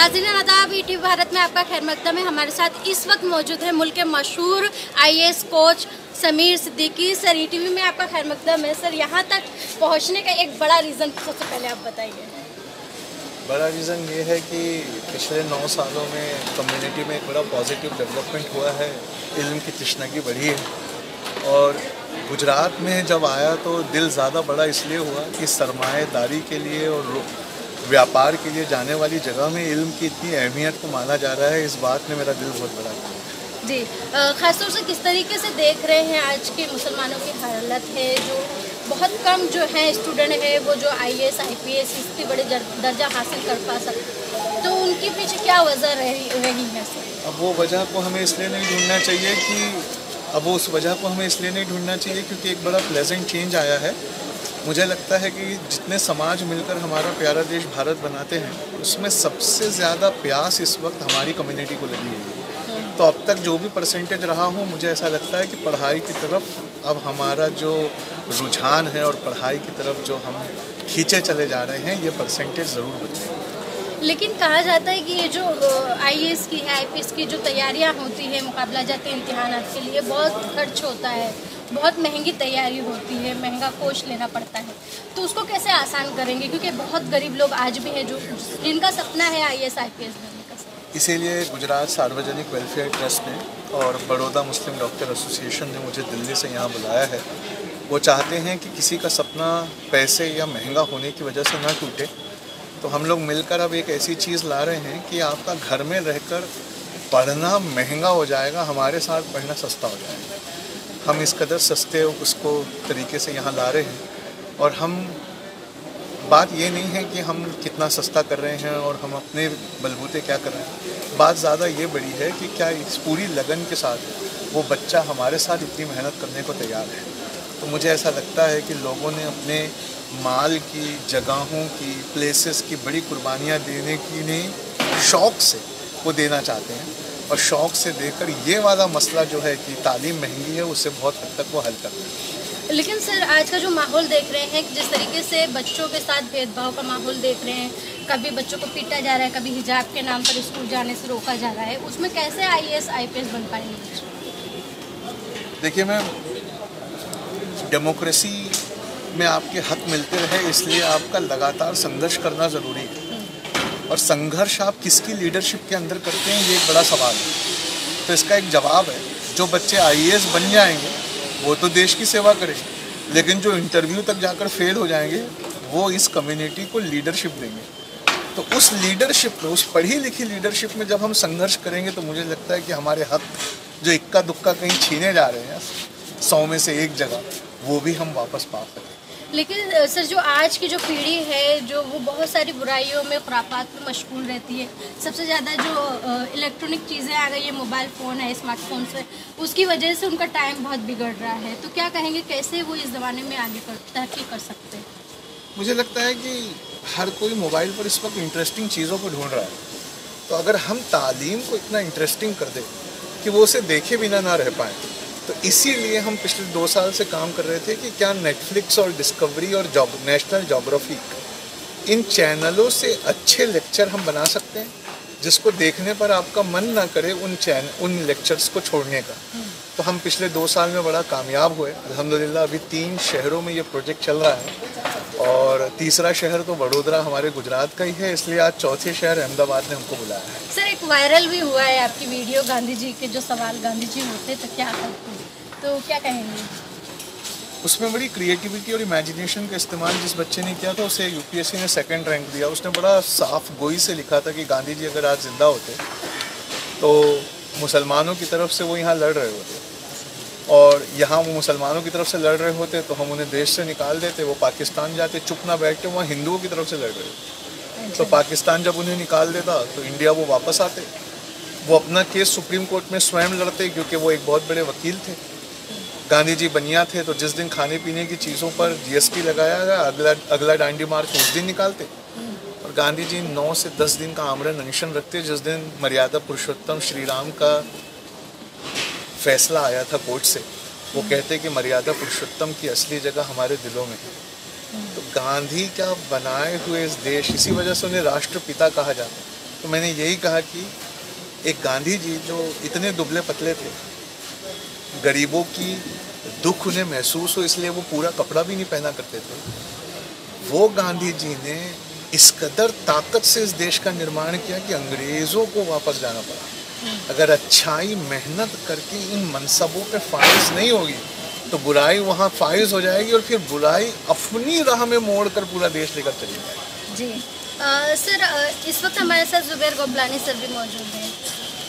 नाज़रीन आदाब, ईटीवी भारत में आपका खैर मकदम है। हमारे साथ इस वक्त मौजूद है मुल्क के मशहूर IAS coach Sameer Siddiqui. Sir, ETV में आपका खैर मकदम है। सर, यहाँ तक पहुँचने का एक बड़ा रीज़न सबसे पहले आप बताइए। बड़ा रीज़न ये है कि पिछले 9 सालों में कम्युनिटी में एक बड़ा पॉजिटिव डेवलपमेंट हुआ है, इल्म की तशनगी बढ़ी है। और गुजरात में जब आया तो दिल ज़्यादा बड़ा इसलिए हुआ कि सरमाएदारी के लिए और व्यापार के लिए जाने वाली जगह में इल्म की इतनी अहमियत को माना जा रहा है। इस बात ने मेरा दिल बहुत बड़ा किया जी। ख़ासतौर से किस तरीके से देख रहे हैं आज के मुसलमानों की हालत है, जो बहुत कम जो है स्टूडेंट है वो जो आईएएस आईपीएस इसकी बड़े दर्जा हासिल कर पा सकते, तो उनके पीछे क्या वजह रही है सर? अब वो वजह को हमें इसलिए नहीं ढूंढना चाहिए क्योंकि एक बड़ा प्लेजेंट चेंज आया है। मुझे लगता है कि जितने समाज मिलकर हमारा प्यारा देश भारत बनाते हैं, उसमें सबसे ज़्यादा प्यास इस वक्त हमारी कम्युनिटी को लगी है। तो अब तक जो भी परसेंटेज रहा हो, मुझे ऐसा लगता है कि पढ़ाई की तरफ अब हमारा जो रुझान है और पढ़ाई की तरफ जो हम खींचे चले जा रहे हैं, ये परसेंटेज ज़रूर बचेगा। लेकिन कहा जाता है कि ये जो आईएएस की आईपीएस की जो तैयारियां होती है मुकाबला जाती इम्तिहानात के लिए, बहुत खर्च होता है, बहुत महंगी तैयारी होती है, महंगा कोर्स लेना पड़ता है, तो उसको कैसे आसान करेंगे? क्योंकि बहुत गरीब लोग आज भी हैं जो जिनका सपना है आईएएस आईपीएस बनने का। इसीलिए गुजरात सार्वजनिक वेलफेयर ट्रस्ट ने और बड़ौदा मुस्लिम डॉक्टर एसोसिएशन ने मुझे दिल्ली से यहाँ बुलाया है। वो चाहते हैं कि किसी का सपना पैसे या महंगा होने की वजह से ना टूटे, तो हम लोग मिलकर अब एक ऐसी चीज़ ला रहे हैं कि आपका घर में रहकर पढ़ना महंगा हो जाएगा, हमारे साथ पढ़ना सस्ता हो जाएगा। हम इस कदर सस्ते उसको तरीके से यहाँ ला रहे हैं। और हम बात ये नहीं है कि हम कितना सस्ता कर रहे हैं और हम अपने बलबूते क्या कर रहे हैं। बात ज़्यादा ये बड़ी है कि क्या इस पूरी लगन के साथ वो बच्चा हमारे साथ इतनी मेहनत करने को तैयार है। तो मुझे ऐसा लगता है कि लोगों ने अपने माल की, जगहों की, प्लेसेस की बड़ी कुर्बानियाँ देने की नहीं, शौक़ से वो देना चाहते हैं। और शौक़ से देकर ये वाला मसला जो है कि तालीम महंगी है, उससे बहुत हद तक वो हल कर रहे हैं। लेकिन सर, आज का जो माहौल देख रहे हैं, जिस तरीके से बच्चों के साथ भेदभाव का माहौल देख रहे हैं, कभी बच्चों को पीटा जा रहा है, कभी हिजाब के नाम पर स्कूल जाने से रोका जा रहा है, उसमें कैसे आईएएस आईपीएस बन पाएंगे बच्चे? देखिए मैम, डेमोक्रेसी में आपके हक मिलते रहे, इसलिए आपका लगातार संघर्ष करना ज़रूरी है। और संघर्ष आप किसकी लीडरशिप के अंदर करते हैं, ये एक बड़ा सवाल है। तो इसका एक जवाब है, जो बच्चे आईएएस बन जाएंगे वो तो देश की सेवा करेंगे, लेकिन जो इंटरव्यू तक जाकर फेल हो जाएंगे वो इस कम्युनिटी को लीडरशिप देंगे। तो उस लीडरशिप में, उस पढ़ी लिखी लीडरशिप में जब हम संघर्ष करेंगे, तो मुझे लगता है कि हमारे हक जो इक्का दुक्का कहीं छीने जा रहे हैं 100 में से एक जगह, वो भी हम वापस पा सकें। लेकिन सर, जो आज की जो पीढ़ी है, जो वो बहुत सारी बुराइयों में, खुराफात में मशगूल रहती है। सबसे ज़्यादा जो इलेक्ट्रॉनिक चीज़ें आ गई है, मोबाइल फ़ोन है, स्मार्टफोन से, उसकी वजह से उनका टाइम बहुत बिगड़ रहा है। तो क्या कहेंगे, कैसे वो इस ज़माने में आगे तरक्की कर सकते हैं? मुझे लगता है कि हर कोई मोबाइल पर इस वक्त इंटरेस्टिंग चीज़ों को ढूंढ रहा है। तो अगर हम तालीम को इतना इंटरेस्टिंग कर दें कि वो उसे देखे बिना ना रह पाएँ, तो इसीलिए हम पिछले 2 साल से काम कर रहे थे कि क्या नेटफ्लिक्स और डिस्कवरी और नेशनल ज्योग्राफी, इन चैनलों से अच्छे लेक्चर हम बना सकते हैं जिसको देखने पर आपका मन ना करे उन लेक्चर्स को छोड़ने का। तो हम पिछले 2 साल में बड़ा कामयाब हुए अल्हम्दुलिल्लाह। अभी 3 शहरों में ये प्रोजेक्ट चल रहा है और तीसरा शहर तो वडोदरा हमारे गुजरात का ही है, इसलिए आज चौथे शहर अहमदाबाद ने हमको बुलाया है। सर, एक वायरल भी हुआ है आपकी वीडियो, गांधी जी के जो सवाल, गांधी जी होते तो क्या करते, तो क्या कहेंगे? उसमें बड़ी क्रिएटिविटी और इमेजिनेशन का इस्तेमाल जिस बच्चे ने किया था, उसे यूपीएससी ने 2nd रैंक दिया। उसने बड़ा साफ गोई से लिखा था कि गांधी जी अगर आज ज़िंदा होते तो मुसलमानों की तरफ से वो यहाँ लड़ रहे होते, और यहाँ वो मुसलमानों की तरफ से लड़ रहे होते तो हम उन्हें देश से निकाल देते, वो पाकिस्तान जाते, चुप ना बैठते, वहाँ हिंदुओं की तरफ से लड़ रहे होते। तो पाकिस्तान जब उन्हें निकाल देता तो इंडिया वो वापस आते, वो अपना केस सुप्रीम कोर्ट में स्वयं लड़ते, क्योंकि वो एक बहुत बड़े वकील थे। गांधी जी बनिया थे, तो जिस दिन खाने पीने की चीज़ों पर जीएसटी लगाया गया, अगला डांडी मार्च उस दिन निकालते। और गांधी जी 9 से 10 दिन का आमरण अनशन रखते, जिस दिन मर्यादा पुरुषोत्तम श्री राम का फैसला आया था कोर्ट से। वो कहते कि मर्यादा पुरुषोत्तम की असली जगह हमारे दिलों में है। तो गांधी का बनाए हुए इस देश, इसी वजह से उन्हें राष्ट्रपिता कहा जाता है। तो मैंने यही कहा कि एक गांधी जी जो इतने दुबले पतले थे, गरीबों की दुख उन्हें महसूस हो इसलिए वो पूरा कपड़ा भी नहीं पहना करते थे, वो गांधी जी ने इस कदर ताकत से इस देश का निर्माण किया कि अंग्रेज़ों को वापस जाना पड़ा। अगर अच्छाई मेहनत करके इन मनसबों पे फाइज नहीं होगी तो बुराई वहाँ फाइज हो जाएगी और फिर बुराई अपनी राह में मोड़ कर पूरा देश लेकर चली जाएगी। जी सर, इस वक्त हमारे साथ ज़ुबैर गोबलानी सर भी मौजूद हैं।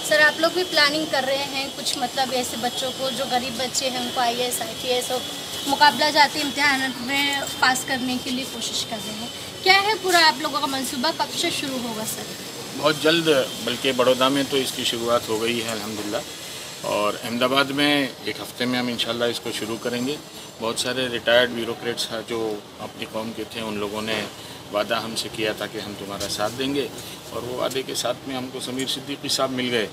सर, आप लोग भी प्लानिंग कर रहे हैं कुछ, मतलब ऐसे बच्चों को जो गरीब बच्चे हैं उनको IAS IPS और मुकाबला जाती इम्तिहान में पास करने के लिए कोशिश कर रहे हैं, क्या है पूरा आप लोगों का मंसूबा, कब से शुरू होगा सर? बहुत जल्द, बल्कि बड़ौदा में तो इसकी शुरुआत हो गई है अल्हम्दुलिल्लाह, और अहमदाबाद में एक हफ़्ते में हम इंशाल्लाह इसको शुरू करेंगे। बहुत सारे रिटायर्ड ब्यूरोक्रेट्स हैं जो अपनी कौम के थे, उन लोगों ने वादा हमसे किया था कि हम तुम्हारा साथ देंगे, और वो वादे के साथ में हमको समीर सिद्दीकी साहब मिल गए,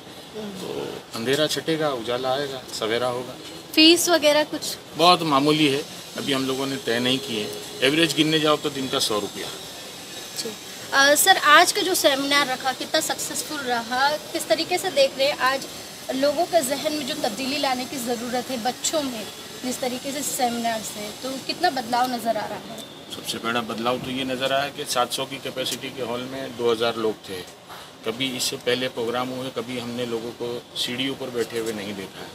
तो अंधेरा छटेगा, उजाला आएगा, सवेरा होगा। फीस वगैरह कुछ बहुत मामूली है, अभी हम लोगों ने तय नहीं किए, एवरेज गिनने जाओ तो दिन का 100 रुपया। सर, आज का जो सेमिनार रखा कितना सक्सेसफुल रहा, किस तरीके से देख रहे हैं आज लोगों के जहन में जो तब्दीली लाने की ज़रूरत है बच्चों में, जिस तरीके से सेमिनार से, तो कितना बदलाव नज़र आ रहा है? सबसे बड़ा बदलाव तो ये नज़र आया कि 700 की कैपेसिटी के हॉल में 2000 लोग थे। कभी इससे पहले प्रोग्राम हुए, कभी हमने लोगों को सीढ़ियों पर बैठे हुए नहीं देखा है,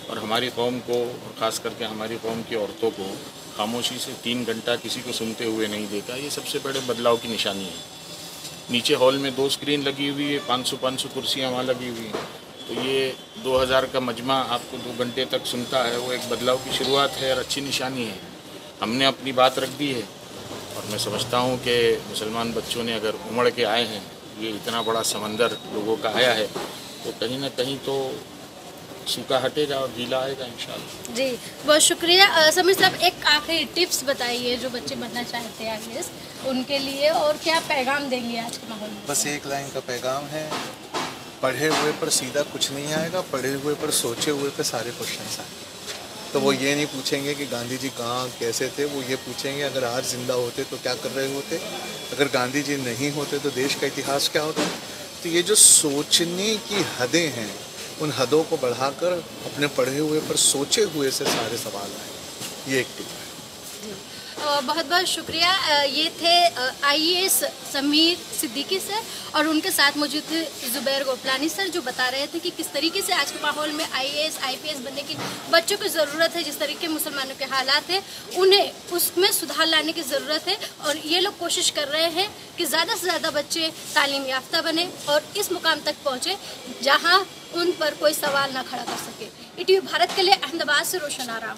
और हमारी कौम को, और ख़ास करके हमारी कौम की औरतों को खामोशी से 3 घंटा किसी को सुनते हुए नहीं देखा। ये सबसे बड़े बदलाव की निशानी है। नीचे हॉल में 2 स्क्रीन लगी हुई है, 500 कुर्सियाँ वहाँ लगी हुई हैं, तो ये 2000 का मजमा आपको 2 घंटे तक सुनता है, वो एक बदलाव की शुरुआत है और अच्छी निशानी है। हमने अपनी बात रख दी है, और मैं समझता हूँ कि मुसलमान बच्चों ने अगर उमड़ के आए हैं, ये इतना बड़ा समंदर लोगों का आया है, तो कहीं ना कहीं तो सूखा हटेगा और गीला आएगा इंशाल्लाह। जी, बहुत शुक्रिया। समीर साहब, एक आखिरी टिप्स बताइए जो बच्चे बनना चाहते हैं IAS उनके लिए, और क्या पैगाम देंगे आज के माहौल में? बस एक लाइन का पैगाम है, पढ़े हुए पर सीधा कुछ नहीं आएगा, पढ़े हुए पर सोचे हुए पर सारे क्वेश्चंस आएंगे। तो वो ये नहीं पूछेंगे कि गांधी जी कहाँ कैसे थे, वो ये पूछेंगे अगर आज जिंदा होते तो क्या कर रहे होते, अगर गांधी जी नहीं होते तो देश का इतिहास क्या होता। तो ये जो सोचने की हदें हैं, उन हदों को बढ़ाकर अपने पढ़े हुए पर सोचे हुए से सारे सवाल आए, ये एक टिप है। बहुत बहुत शुक्रिया। ये थे IAS समीर सिद्दीकी सर, और उनके साथ मौजूद थे ज़ुबैर गोबलानी सर, जो बता रहे थे कि किस तरीके से आज के माहौल में IAS IPS बनने की बच्चों की ज़रूरत है। जिस तरीके मुसलमानों के हालात हैं उन्हें उसमें सुधार लाने की ज़रूरत है, और ये लोग कोशिश कर रहे हैं कि ज़्यादा से ज़्यादा बच्चे तालीम याफ्ता बने और इस मुकाम तक पहुँचे जहाँ उन पर कोई सवाल ना खड़ा कर सके। ETV भारत के लिए अहमदाबाद से रोशन आराम।